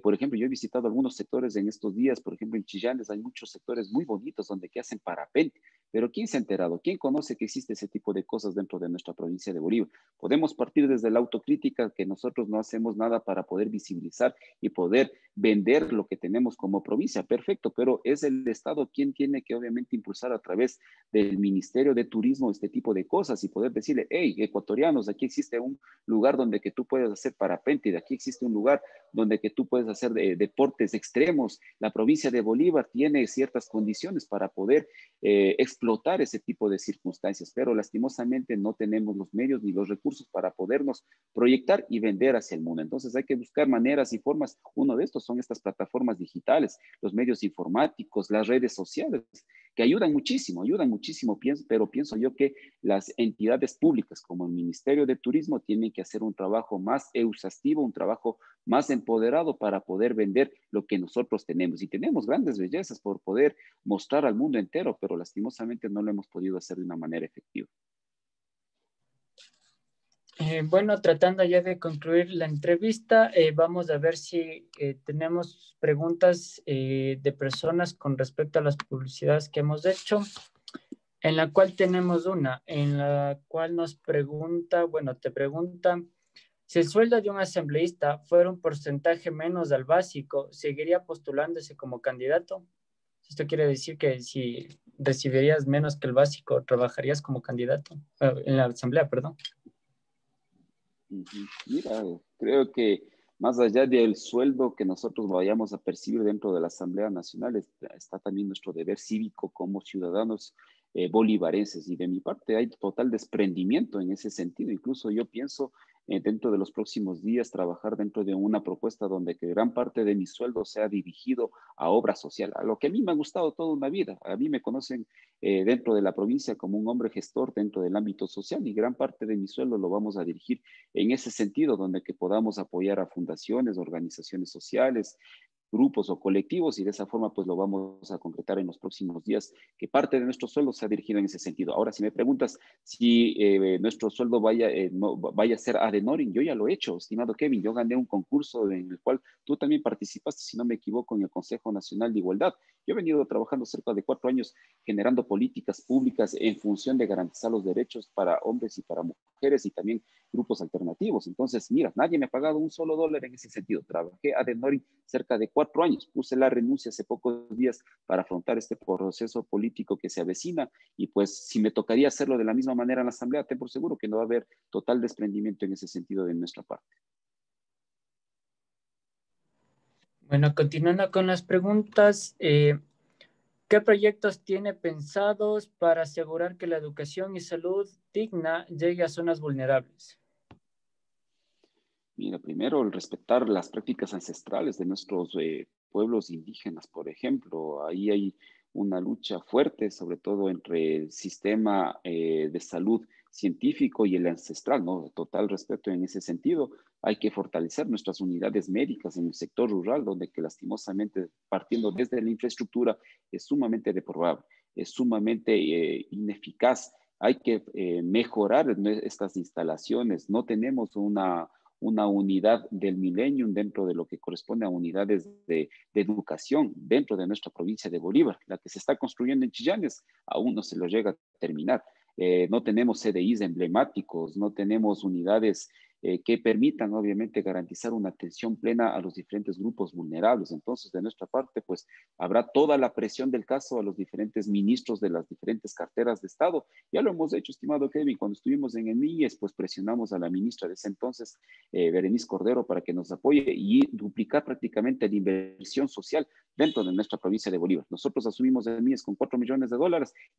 Por ejemplo, yo he visitado algunos sectores en estos días, por ejemplo, en Chillanes hay muchos sectores muy bonitos donde que hacen parapente, pero ¿quién se ha enterado? ¿Quién conoce que existe ese tipo de cosas dentro de nuestra provincia de Bolívar? Podemos partir desde la autocrítica que nosotros no hacemos nada para poder visibilizar y poder vender lo que tenemos como provincia, perfecto, pero es el Estado quien tiene que obviamente impulsar a través del Ministerio de Turismo este tipo de cosas y poder decirle, hey, ecuatorianos, aquí existe un lugar donde que tú puedes hacer parapente, de aquí existe un lugar donde que tú puedes hacer deportes extremos. La provincia de Bolívar tiene ciertas condiciones para poder explotar ese tipo de circunstancias, pero lastimosamente no tenemos los medios ni los recursos para podernos proyectar y vender hacia el mundo. Entonces hay que buscar maneras y formas. Uno de estos son estas plataformas digitales, los medios informáticos, las redes sociales, que ayudan muchísimo, pero pienso yo que las entidades públicas como el Ministerio de Turismo tienen que hacer un trabajo más exhaustivo, un trabajo más empoderado para poder vender lo que nosotros tenemos. Y tenemos grandes bellezas por poder mostrar al mundo entero, pero lastimosamente no lo hemos podido hacer de una manera efectiva.
Bueno, tratando ya de concluir la entrevista, vamos a ver si tenemos preguntas de personas con respecto a las publicidades que hemos hecho, en la cual tenemos una, en la cual nos pregunta, bueno, te pregunta, si el sueldo de un asambleísta fuera un porcentaje menos al básico, ¿seguiría postulándose como candidato? Esto quiere decir que si recibirías menos que el básico, trabajarías como candidato en la asamblea, perdón.
Mira, creo que más allá del sueldo que nosotros vayamos a percibir dentro de la Asamblea Nacional, está también nuestro deber cívico como ciudadanos bolivarenses. Y de mi parte hay total desprendimiento en ese sentido. Incluso yo pienso dentro de los próximos días trabajar dentro de una propuesta donde que gran parte de mi sueldo sea dirigido a obra social, a lo que a mí me ha gustado toda una vida. A mí me conocen dentro de la provincia como un hombre gestor dentro del ámbito social y gran parte de mi sueldo lo vamos a dirigir en ese sentido, donde que podamos apoyar a fundaciones, organizaciones sociales, grupos o colectivos y de esa forma pues lo vamos a concretar en los próximos días, que parte de nuestro sueldo se ha dirigido en ese sentido. Ahora, si me preguntas si nuestro sueldo vaya a ser ad honorem, yo ya lo he hecho, estimado Kevin, yo gané un concurso en el cual tú también participaste, si no me equivoco, en el Consejo Nacional de Igualdad. Yo he venido trabajando cerca de 4 años generando políticas públicas en función de garantizar los derechos para hombres y para mujeres y también grupos alternativos. Entonces, mira, nadie me ha pagado un solo dólar en ese sentido. Trabajé ad honorem cerca de 4 años. Puse la renuncia hace pocos días para afrontar este proceso político que se avecina y pues si me tocaría hacerlo de la misma manera en la Asamblea, ten por seguro que no va a haber total desprendimiento en ese sentido de nuestra parte.
Bueno, continuando con las preguntas, ¿qué proyectos tiene pensados para asegurar que la educación y salud digna llegue a zonas vulnerables?
Mira, primero, el respetar las prácticas ancestrales de nuestros pueblos indígenas, por ejemplo. Ahí hay una lucha fuerte, sobre todo entre el sistema de salud científico y el ancestral, ¿no? Total respeto en ese sentido. Hay que fortalecer nuestras unidades médicas en el sector rural, donde que lastimosamente, partiendo desde la infraestructura, es sumamente reprobable, es sumamente ineficaz. Hay que mejorar estas instalaciones. No tenemos una unidad del Millennium dentro de lo que corresponde a unidades de educación dentro de nuestra provincia de Bolívar. La que se está construyendo en Chillanes aún no se lo llega a terminar. No tenemos CDIs emblemáticos, no tenemos unidades que permitan obviamente garantizar una atención plena a los diferentes grupos vulnerables. Entonces, de nuestra parte, pues habrá toda la presión del caso a los diferentes ministros de las diferentes carteras de Estado. Ya lo hemos hecho, estimado Kevin, cuando estuvimos en el MIES, pues presionamos a la ministra de ese entonces, Berenice Cordero, para que nos apoye y duplicar prácticamente la inversión social dentro de nuestra provincia de Bolívar. Nosotros asumimos el MIES con $4 millones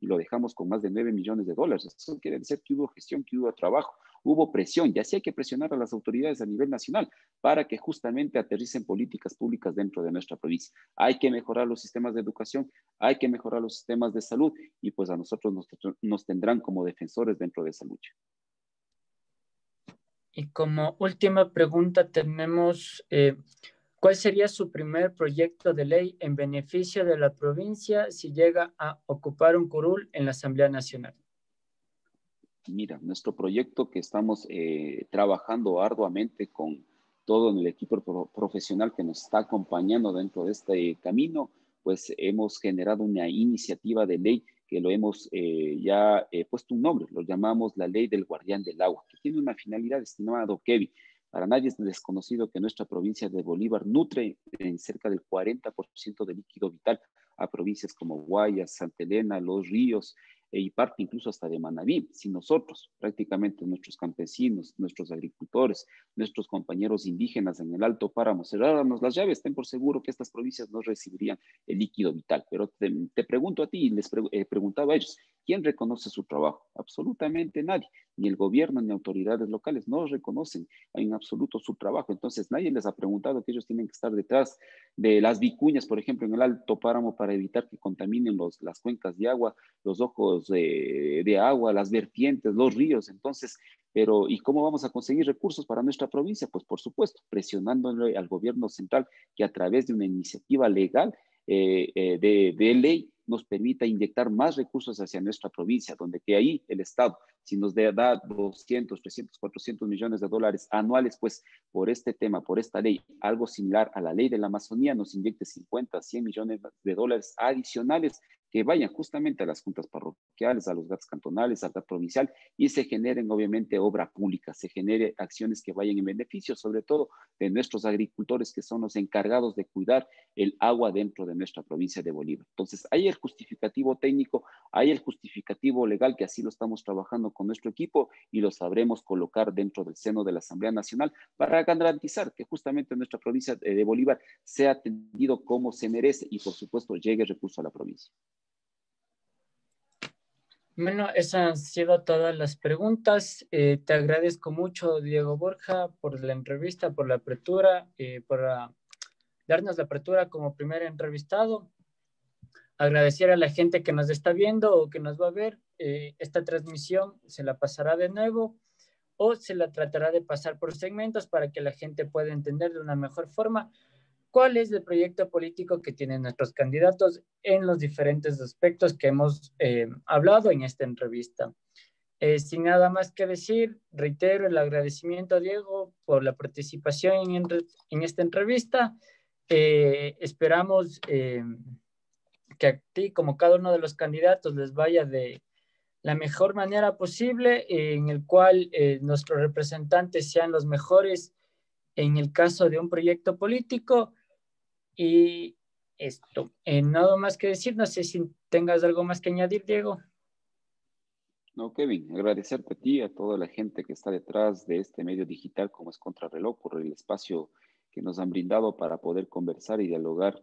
y lo dejamos con más de $9 millones. Eso quiere decir que hubo gestión, que hubo trabajo, hubo presión, y así hay que presionar a las autoridades a nivel nacional para que justamente aterricen políticas públicas dentro de nuestra provincia. Hay que mejorar los sistemas de educación, hay que mejorar los sistemas de salud, y pues a nosotros nos tendrán como defensores dentro de esa lucha.
Y como última pregunta tenemos, ¿cuál sería su primer proyecto de ley en beneficio de la provincia si llega a ocupar un curul en la Asamblea Nacional?
Mira, nuestro proyecto que estamos trabajando arduamente con todo el equipo profesional que nos está acompañando dentro de este camino, pues hemos generado una iniciativa de ley que lo hemos ya puesto un nombre, lo llamamos la Ley del Guardián del Agua, que tiene una finalidad, estimado Kevin. Para nadie es desconocido que nuestra provincia de Bolívar nutre en cerca del 40% de líquido vital a provincias como Guayas, Santa Elena, Los Ríos, y parte incluso hasta de Manabí. Si nosotros, prácticamente nuestros campesinos, nuestros agricultores, nuestros compañeros indígenas en el Alto Páramo, cerráramos las llaves, ten por seguro que estas provincias no recibirían el líquido vital. Pero te pregunto a ti, y les preguntaba a ellos, ¿quién reconoce su trabajo? Absolutamente nadie. Ni el gobierno ni autoridades locales no reconocen en absoluto su trabajo. Entonces nadie les ha preguntado que ellos tienen que estar detrás de las vicuñas, por ejemplo, en el Alto Páramo para evitar que contaminen las cuencas de agua, los ojos de agua, las vertientes, los ríos. Entonces, pero ¿y cómo vamos a conseguir recursos para nuestra provincia? Pues por supuesto, presionándole al gobierno central que a través de una iniciativa legal de ley nos permita inyectar más recursos hacia nuestra provincia, donde que ahí el Estado, si nos da 200, 300, 400 millones de dólares anuales, pues por este tema, por esta ley, algo similar a la ley de la Amazonía, nos inyecte 50, 100 millones de dólares adicionales que vayan justamente a las juntas parroquiales, a los GATs cantonales, al GAT provincial, y se generen obviamente obra pública, se genere acciones que vayan en beneficio, sobre todo de nuestros agricultores, que son los encargados de cuidar el agua dentro de nuestra provincia de Bolívar. Entonces, hay el justificativo técnico, hay el justificativo legal, que así lo estamos trabajando con nuestro equipo y lo sabremos colocar dentro del seno de la Asamblea Nacional para garantizar que justamente nuestra provincia de Bolívar sea atendido como se merece y, por supuesto, llegue el recurso a la provincia.
Bueno, esas han sido todas las preguntas. Te agradezco mucho, Diego Borja, por la entrevista, por la apertura, darnos la apertura como primer entrevistado. Agradecer a la gente que nos está viendo o que nos va a ver. Esta transmisión se la pasará de nuevo o se la tratará de pasar por segmentos para que la gente pueda entender de una mejor forma cuál es el proyecto político que tienen nuestros candidatos en los diferentes aspectos que hemos hablado en esta entrevista. Sin nada más que decir, reitero el agradecimiento a Diego por la participación en esta entrevista. Esperamos que a ti, como cada uno de los candidatos, les vaya de la mejor manera posible, en el cual nuestros representantes sean los mejores en el caso de un proyecto político. Y esto, nada más que decir, no sé si tengas algo más que añadir, Diego.
No, Kevin, agradecerte a ti, a toda la gente que está detrás de este medio digital como es Contrarreloj, por el espacio que nos han brindado para poder conversar y dialogar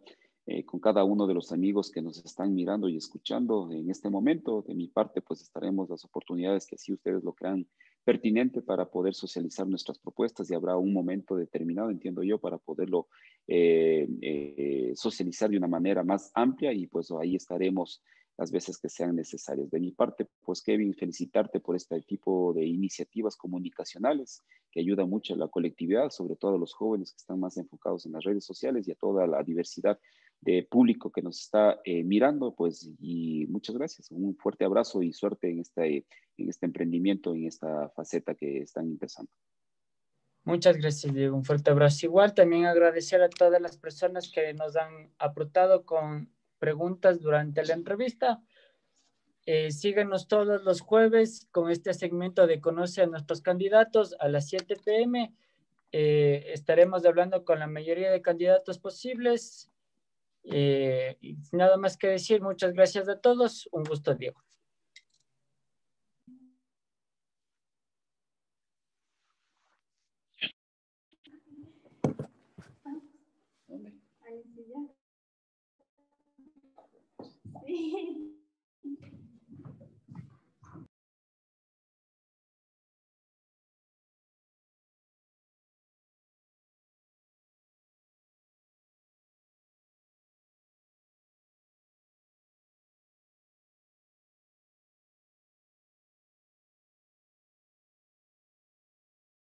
con cada uno de los amigos que nos están mirando y escuchando en este momento. De mi parte, pues estaremos las oportunidades que así ustedes lo crean pertinente para poder socializar nuestras propuestas, y habrá un momento determinado, entiendo yo, para poderlo socializar de una manera más amplia, y pues ahí estaremos las veces que sean necesarias. De mi parte, pues Kevin, felicitarte por este tipo de iniciativas comunicacionales que ayudan mucho a la colectividad, sobre todo a los jóvenes que están más enfocados en las redes sociales, y a toda la diversidad de público que nos está mirando, pues, y muchas gracias. Un fuerte abrazo y suerte en este emprendimiento, en esta faceta que están empezando.
Muchas gracias, Diego. Un fuerte abrazo. Igual también agradecer a todas las personas que nos han aportado con preguntas durante la entrevista. Síguenos todos los jueves con este segmento de Conoce a nuestros candidatos a las 7 p.m. Estaremos hablando con la mayoría de candidatos posibles. Y nada más que decir, muchas gracias a todos. Un gusto, Diego.
Sí.